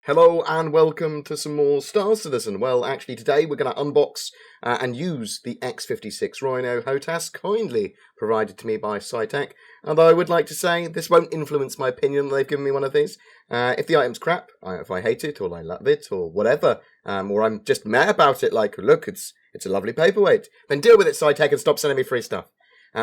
Hello and welcome to some more Star Citizen. Well, actually today we're going to unbox and use the X56 Rhino HOTAS, kindly provided to me by Saitek. Although I would like to say this won't influence my opinion that they've given me one of these. If the item's crap, if I hate it or I love it or whatever, or I'm just mad about it, like, look, it's a lovely paperweight, then deal with it, Saitek, and stop sending me free stuff.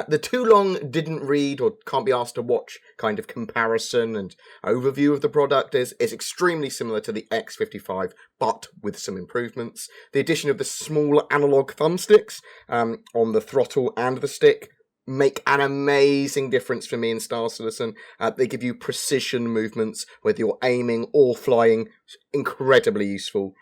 The too long didn't read or can't be asked to watch kind of comparison and overview of the product is extremely similar to the X55, but with some improvements. The addition of the small analogue thumbsticks on the throttle and the stick make an amazing difference for me in Star Citizen. They give you precision movements, whether you're aiming or flying, incredibly useful.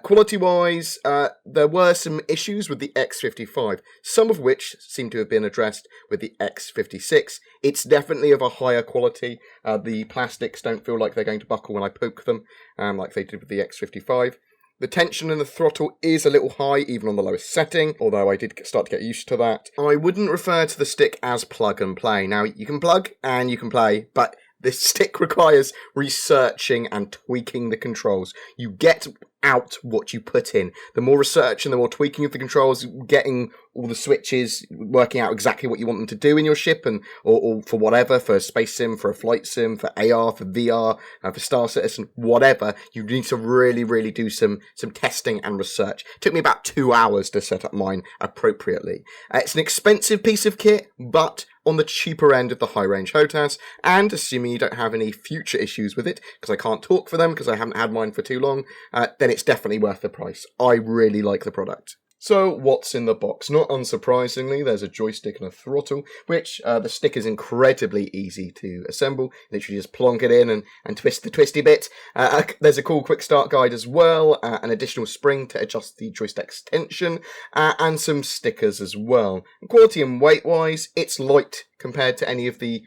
Quality-wise, there were some issues with the X55, some of which seem to have been addressed with the X56. It's definitely of a higher quality. The plastics don't feel like they're going to buckle when I poke them, like they did with the X55. The tension in the throttle is a little high, even on the lowest setting, although I did start to get used to that. I wouldn't refer to the stick as plug and play. Now, you can plug and you can play, but this stick requires researching and tweaking the controls. You get out what you put in. The more research and the more tweaking of the controls, getting all the switches, working out exactly what you want them to do in your ship, and or for whatever, for a space sim, for a flight sim, for AR, for VR, for Star Citizen, whatever, you need to really do some testing and research. It took me about 2 hours to set up mine appropriately. It's an expensive piece of kit, but on the cheaper end of the high-range HOTAS, and assuming you don't have any future issues with it, because I can't talk for them because I haven't had mine for too long, then it's definitely worth the price. I really like the product. So, what's in the box? Not unsurprisingly, there's a joystick and a throttle, which the stick is incredibly easy to assemble. Literally just plonk it in and twist the twisty bit. There's a cool quick start guide as well, an additional spring to adjust the joystick's tension, and some stickers as well. Quality and weight-wise, it's light compared to any of the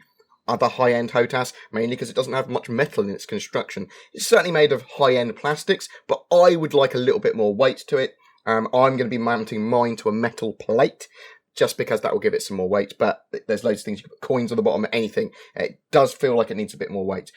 other high-end HOTAS, mainly because it doesn't have much metal in its construction. It's certainly made of high-end plastics, but I would like a little bit more weight to it. I'm going to be mounting mine to a metal plate, just because that will give it some more weight, but there's loads of things. You can put coins on the bottom, anything. It does feel like it needs a bit more weight.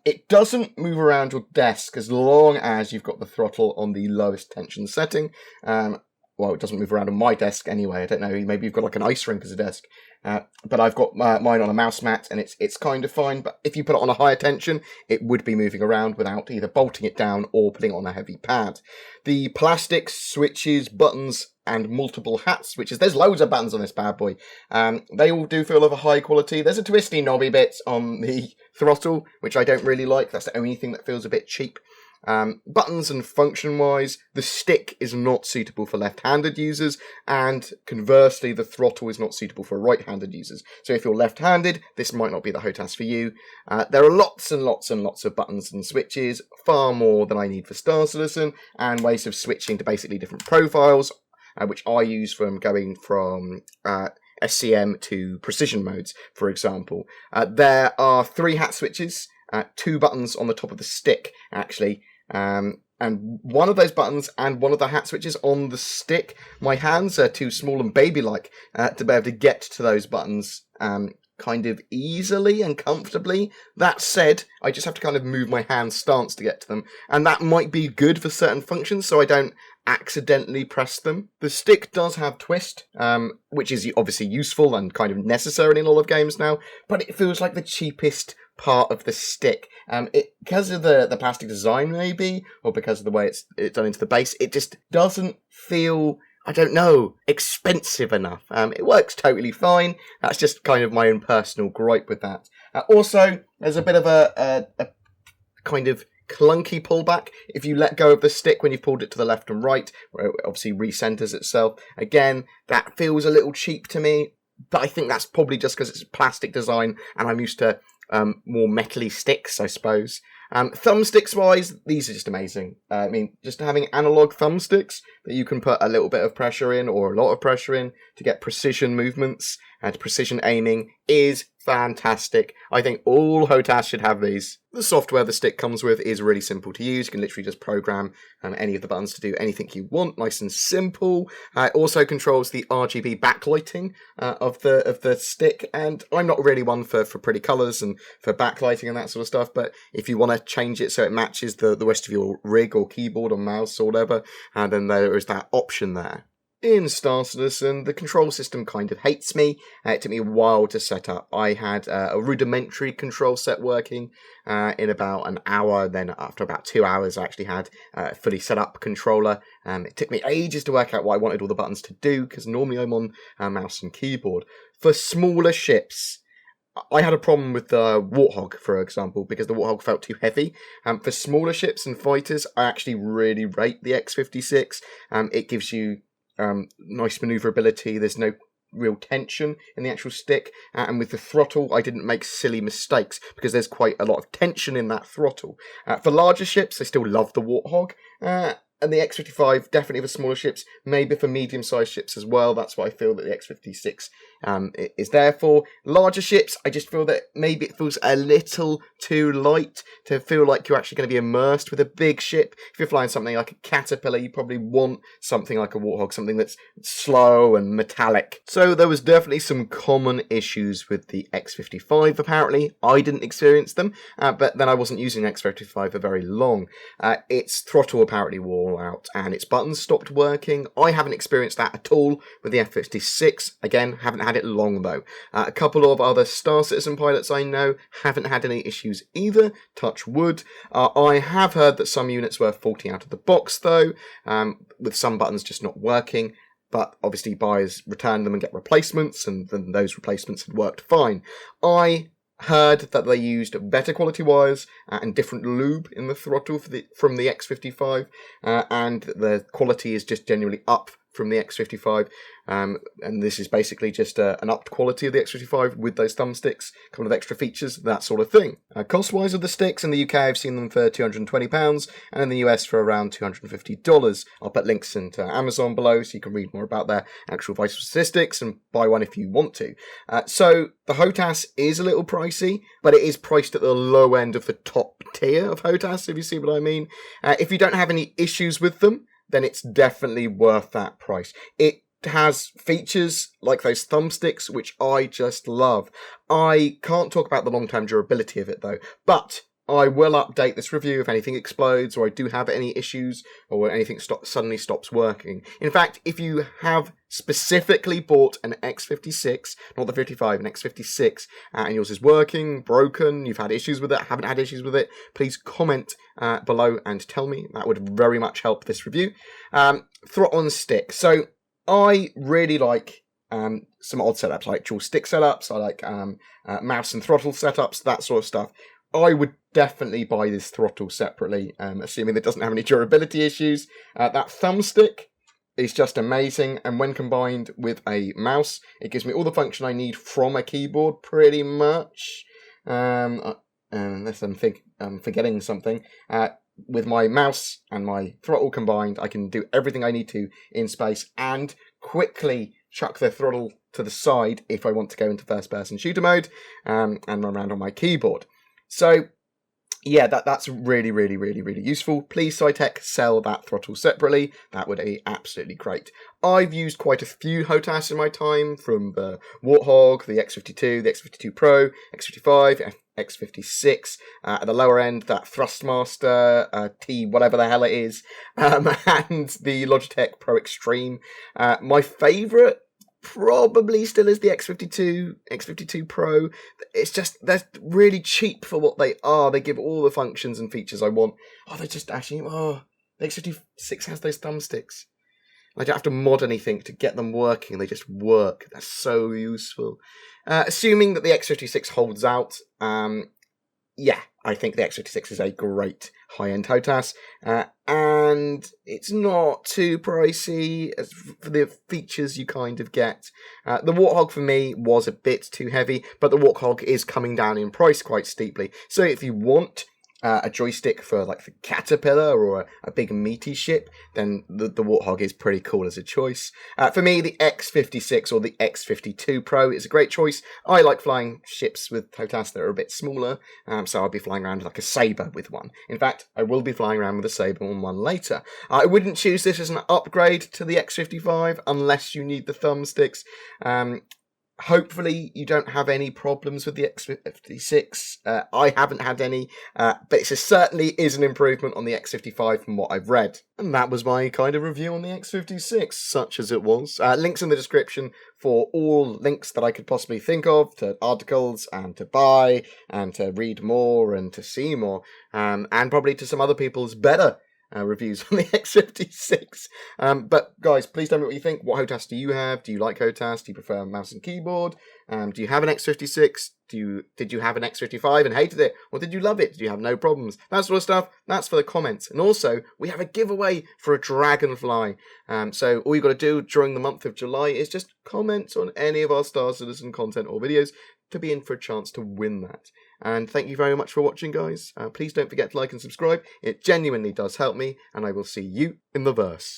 It doesn't move around your desk as long as you've got the throttle on the lowest tension setting. Well, it doesn't move around on my desk anyway. I don't know, maybe you've got like an ice rink as a desk. But I've got mine on a mouse mat, and it's kind of fine. But if you put it on a higher tension, it would be moving around without either bolting it down or putting it on a heavy pad. The plastic switches, buttons, and multiple hat switches. There's loads of buttons on this bad boy. They all do feel of a high quality. There's a twisty knobby bit on the throttle, which I don't really like. That's the only thing that feels a bit cheap. Buttons and function-wise, the stick is not suitable for left-handed users, and conversely, the throttle is not suitable for right-handed users. So if you're left-handed, this might not be the HOTAS for you. There are lots and lots of buttons and switches, far more than I need for Star Citizen, and ways of switching to basically different profiles, which I use from going from SCM to precision modes, for example. There are 3 hat switches, 2 buttons on the top of the stick, actually, and one of those buttons and one of the hat switches on the stick. My hands are too small and baby-like to be able to get to those buttons kind of easily and comfortably. That said, I just have to kind of move my hand stance to get to them, and that might be good for certain functions, so I don't accidentally press them. The stick does have twist, which is obviously useful and kind of necessary in a lot of games now, but it feels like the cheapest part of the stick. Because of the plastic design maybe, or because of the way it's done into the base, it just doesn't feel, I don't know, expensive enough. It works totally fine. That's just kind of my own personal gripe with that. Also, there's a bit of a kind of clunky pullback if you let go of the stick when you've pulled it to the left and right, where it obviously recenters itself. Again, that feels a little cheap to me, but I think that's probably just because it's plastic design and I'm used to more metally sticks, I suppose. Thumbsticks wise, these are just amazing. I mean, just having analog thumbsticks that you can put a little bit of pressure in or a lot of pressure in to get precision movements and precision aiming is fantastic. I think all HOTAS should have these. The software the stick comes with is really simple to use. You can literally just program any of the buttons to do anything you want, nice and simple. It also controls the RGB backlighting of the stick, and I'm not really one for pretty colours and for backlighting and that sort of stuff, but if you want to change it so it matches the rest of your rig or keyboard or mouse or whatever, then there is that option there. In Star Citizen, the control system kind of hates me. It took me a while to set up. I had a rudimentary control set working in about an hour. Then after about 2 hours, I actually had a fully set up controller. It took me ages to work out what I wanted all the buttons to do, because normally I'm on mouse and keyboard. For smaller ships, I had a problem with the Warthog, for example, because the Warthog felt too heavy. For smaller ships and fighters, I actually really rate the X56. It gives you nice maneuverability. There's no real tension in the actual stick, and with the throttle I didn't make silly mistakes because there's quite a lot of tension in that throttle. For larger ships I still love the Warthog, and the X55 definitely for smaller ships, maybe for medium-sized ships as well. That's what I feel that the X56 is there for. Larger ships, I just feel that maybe it feels a little too light to feel like you're actually going to be immersed with a big ship. If you're flying something like a Caterpillar, you probably want something like a Warthog, something that's slow and metallic. So there was definitely some common issues with the X55, apparently. I didn't experience them, but then I wasn't using X55 for very long. Its throttle apparently wore out and its buttons stopped working. I haven't experienced that at all with the F56. Again, haven't had it long though. A couple of other Star Citizen pilots I know haven't had any issues either, touch wood. I have heard that some units were faulty out of the box though, with some buttons just not working, but obviously buyers return them and get replacements, and then those replacements had worked fine. I heard that they used better quality wires and different lube in the throttle from the X55, and the quality is just genuinely up from the X55, and this is basically just an upped quality of the X55 with those thumbsticks, a couple of extra features, that sort of thing. Cost-wise of the sticks, in the UK I've seen them for £220, and in the US for around $250. I'll put links into Amazon below so you can read more about their actual vital statistics and buy one if you want to. So the HOTAS is a little pricey, but it is priced at the low end of the top tier of HOTAS, if you see what I mean. If you don't have any issues with them, then it's definitely worth that price. It has features like those thumbsticks, which I just love. I can't talk about the long-term durability of it though, but I will update this review if anything explodes or I do have any issues or anything suddenly stops working. In fact, if you have specifically bought an X56, not the 55, an X56, and yours is working, broken, you've had issues with it, haven't had issues with it, please comment below and tell me. That would very much help this review. Throttle and stick. So I really like some odd setups, like dual stick setups. I like mouse and throttle setups, that sort of stuff. I would definitely buy this throttle separately, assuming it doesn't have any durability issues. That thumbstick is just amazing, and when combined with a mouse, it gives me all the function I need from a keyboard, pretty much. Unless I'm forgetting something. With my mouse and my throttle combined, I can do everything I need to in space and quickly chuck the throttle to the side if I want to go into first-person shooter mode and run around on my keyboard. So, yeah, that's really, really, really, really useful. Please, Saitek, sell that throttle separately. That would be absolutely great. I've used quite a few HOTAS in my time, from the Warthog, the X52, the X52 Pro, X55, X56, at the lower end, that Thrustmaster, T, whatever the hell it is, and the Logitech Pro Extreme. My favourite probably still is the X52 Pro. It's just, they're really cheap for what they are. They give all the functions and features I want. They're just dashing. The X56 has those thumbsticks. I don't have to mod anything to get them working. They just work. They're so useful. Assuming that the X56 holds out, yeah, I think the X56 is a great high-end HOTAS, and it's not too pricey as for the features you kind of get. The Warthog for me was a bit too heavy, but the Warthog is coming down in price quite steeply. So if you want a joystick for like the Caterpillar or a big meaty ship, then the Warthog is pretty cool as a choice. For me, the X56 or the X52 Pro is a great choice. I like flying ships with HOTAS that are a bit smaller, so I'll be flying around like a Sabre with one. In fact, I will be flying around with a Sabre on one later. I wouldn't choose this as an upgrade to the X55 unless you need the thumbsticks. Hopefully you don't have any problems with the X56. I haven't had any, but it certainly is an improvement on the X55 from what I've read. And that was my kind of review on the X56, such as it was. Links in the description for all links that I could possibly think of, to articles, and to buy, and to read more, and to see more, and probably to some other people's better reviews on the X56. But guys, please tell me what you think. What HOTAS do you have? Do you like HOTAS? Do you prefer mouse and keyboard? Do you have an X56? Did you have an X55 and hated it? Or did you love it? Did you have no problems? That sort of stuff, that's for the comments. And also, we have a giveaway for a Dragonfly. So all you've got to do during the month of July is just comment on any of our Star Citizen content or videos to be in for a chance to win that. And thank you very much for watching, guys. Please don't forget to like and subscribe. It genuinely does help me, and I will see you in the verse.